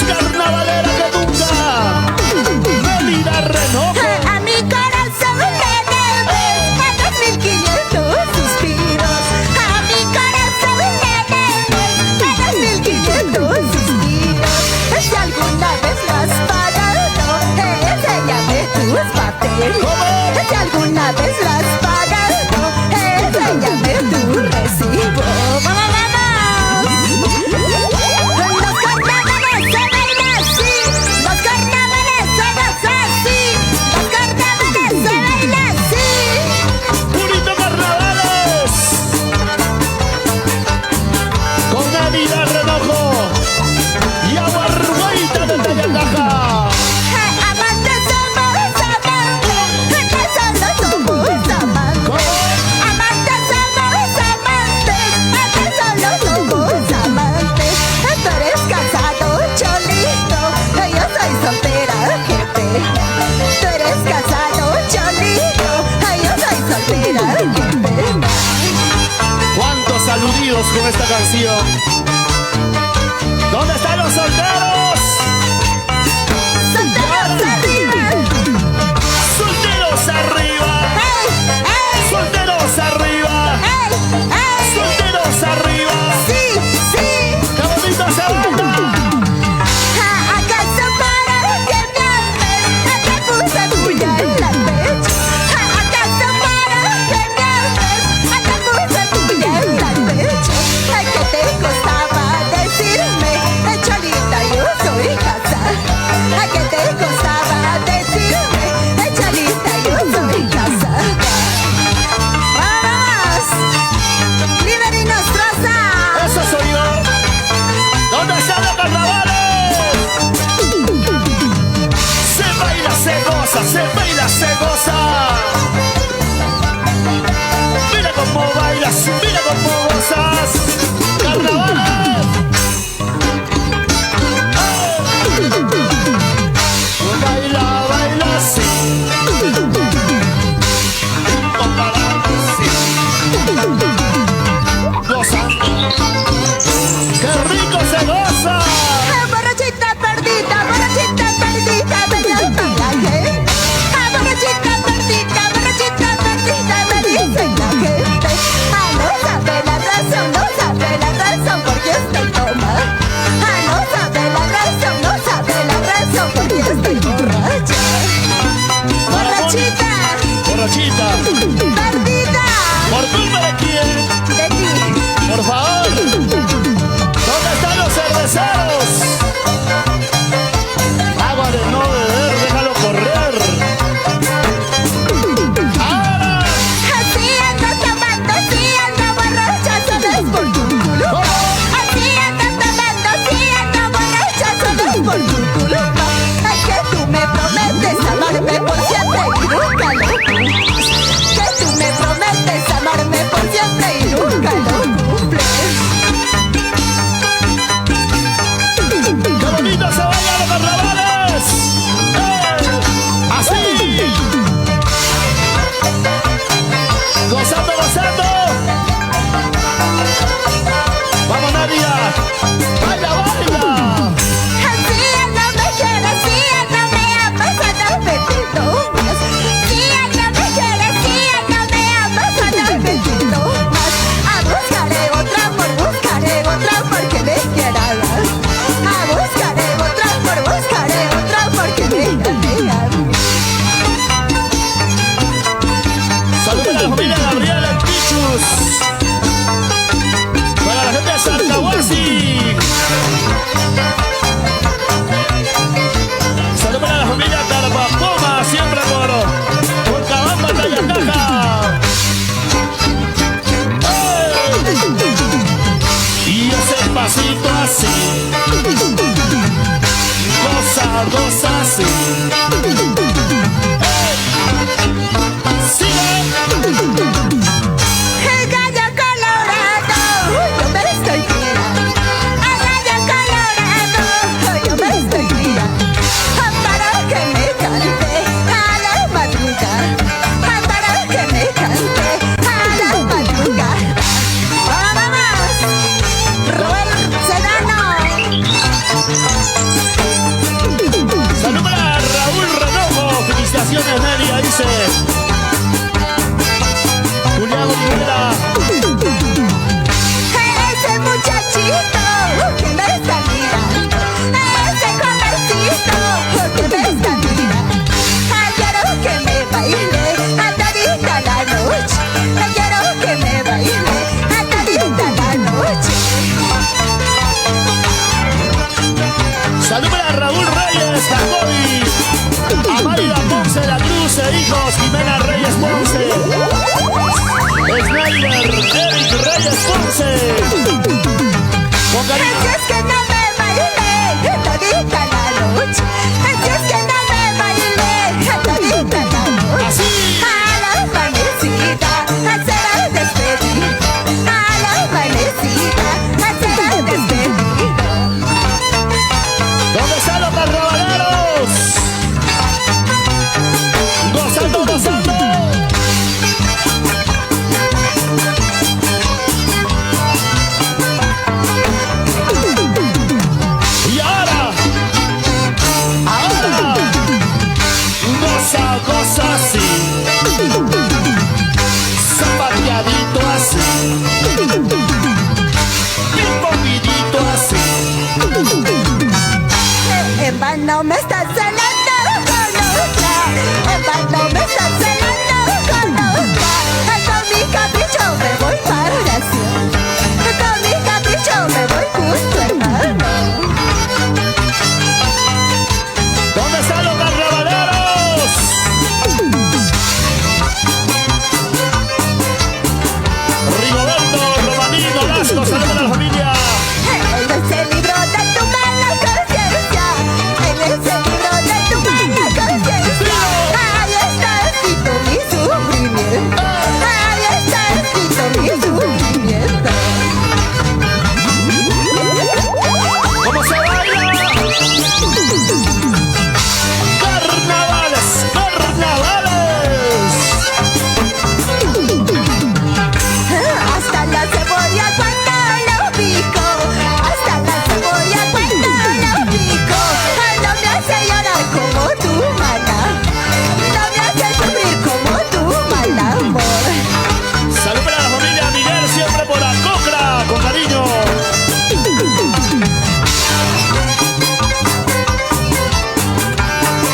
carnavalera que nunca. Melida Renojo. A mi corazón le debes a 2500 suspiros. A mi corazón le debes a 2500 suspiros. Si alguna vez lo has pagado, enséñame tus papeles. Si alguna vez lo has pagado, enséñame tu recibo. ¡Vamos, vamos! Los carnavales se bailan así. Los carnavales somos así. Los carnavales se bailan así. Purito Carnavales. Con Melida Renojo y Agua Argueita de Tayacaja. Amantes somos amantes, que solo somos amantes. Amantes somos amantes, que solo somos amantes. Tú eres casado, cholito, yo soy soltera, jefe. Tú eres casado, cholito, yo soy soltera, jefe. ¿Cuántos saludidos con esta canción? ¿Dónde están los solteros? Solteros arriba. ¡Solteros arriba! ¡Ey, ey! ¡Solteros arriba! ¡Ey, ey! ¡Solteros arriba! Sí, sí. ¡Qué bonito se baila! ¿Acaso para que me ames te puse puya en la pecho? ¿Acaso para que me ames te puse puya en la pecho? ¿Qué te costaba decirme, cholita, yo soy casa? ¿Qué te costaba decirme, cholita, yo soy casa? ¡Vamos! ¡Líder y Nostrosa! ¡Eso soy yo! ¿Dónde están los carnavales? Se baila, se goza, se baila, se goza. Mira cómo bailas, mira cómo gozas. ¡Carnavales! ¡Eh! Baila, baila así. Goza. ¡Qué rico se goza! Borrachita perdida, ven al viaje. Borrachita perdida, me dice la gente. No sabe la razón, no sabe la razón por qué estoy toma. No sabe la razón, no sabe la razón por qué estoy borracha. Borrachita, Borrachita, perdida, ¿por culpa de quién? de ti. Por favor, ¿dónde están los cerveceros? Agua de no beber, déjalo correr. Ahora, Así ando tomando, así ando borracha, solo es por tu culo. Así ando tomando, así ando borracha, solo es por tu culo. Ay, que tú me prometes amarme por siempre y nunca lo cumples. Que tú me prometes amarme por siempre y nunca lo cumples. ¡qué bonito se bailan los carnavales! ¡Así! ¡Gozando, gozando! ¡Vamos, Nadia! ¡Baila, baila! Así ando me quieres, así ando me amas, ando metiendo más. Si ando me quieres, si ando me amas, ando metiendo más. Buscaré otro amor que me quiera dar. Buscaré otro amor que me ame a mí. Saludos a la familia Gabriela Pichus. Para la gente de Sarcahuasi. Saludos a la familia Tarapapoma, siempre por Cabamba, Tayacaja. Y ese pasito así. Goza, goza así. Sigue. El gallo colorado, yo me estoy tirando. El gallo colorado, yo me estoy tirando. Para que me cante a la madrugada. Para que me cante a la madrugada. ¡Vamos! Robert Sedano. Salud para Raúl Renojo. Felicitaciones, Nelia, dice. Julián Olivera. Ese muchachito que me está mirando, ese jovencito que me está mirando, quiero que me baile a todita la noche, quiero que me baile a todita la noche. Salud para Raúl Reyes, Jacobi. Amarila Ponce de la Cruz e hijos, Jimena Reyes Ponce. Snyder, Eric Reyes Ponce. Con cariño. Así es que no me baile todita la noche, así es que no me baile todita la noche. Así. A la amanecida, será despedido, a la amanecida, será despedido. ¿Dónde están los carnavaleros? Gozando, gozando. Y ahora, goza, goza así, zapateadito así, bien movidito así. En vano me estás celando con otra, en vano me estás celando con otra. Con mi capricho me voy para oración, con mi capricho me voy justo, hermano. ¿Dónde están los carnavaleros? Rigoberto, Romanino, Lasco, saludos a la familia. En ese libro de tu mala conciencia, en ese libro de tu mala conciencia, ahí está escrito mi sufrimiento, ahí está escrito mi sufrimiento. ¿Cómo se baila? Carnavales, carnavales. Hasta la cebolla cuando lo pico, hasta la cebolla cuando lo pico. No me hace llorar como tu mala, no me hace sufrir como tu mal amor. Salud para la familia Miguel, siempre por la cocra, con cariño.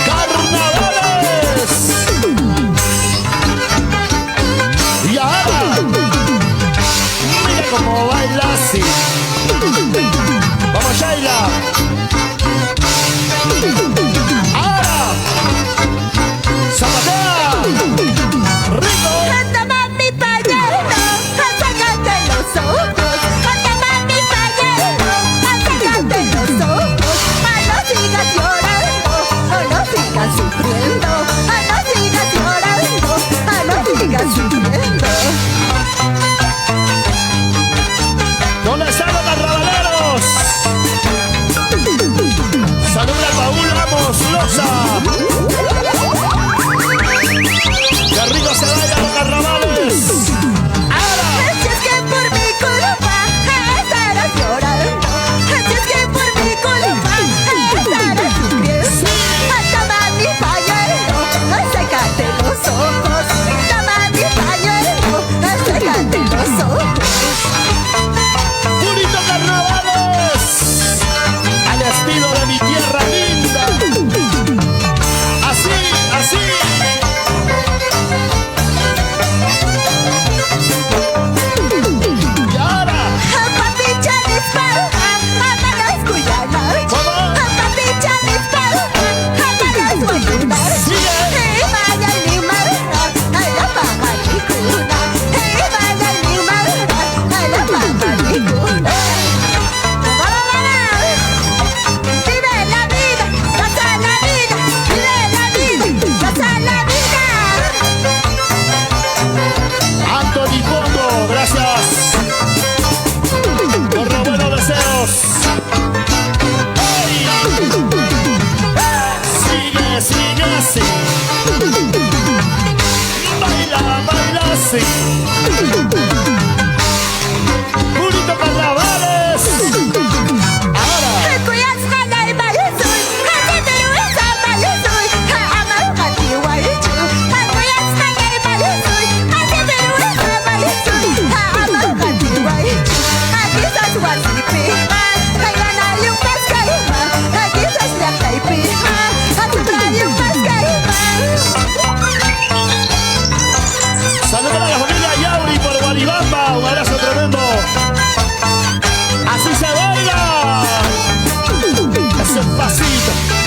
Carnavales. Y ahora, mira cómo baila así. Vamos, Sheila. Ahora, zapatea. Rico. Toma mi pañuelo, sácate los ojos. Toma mi pañuelo, sácate los ojos. No sigas llorando, no sigas sufriendo, no sigas llorando, no sigas sufriendo. ¿Dónde están los carnavaleros? Salud a Paul Ramos Loza. ¡Qué rico se baila los carnavales! ¡Ahora! Así es que por mi culpa estarás llorando, así es que por mi culpa estarás sufriendo. Toma mi pañuelo, sécate los ojos. Toma mi pañuelo, sécate los ojos. ¡Purito carnavales! Al estilo de mi tierra linda.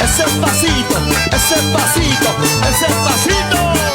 ese pasito, ese pasito, ese pasito.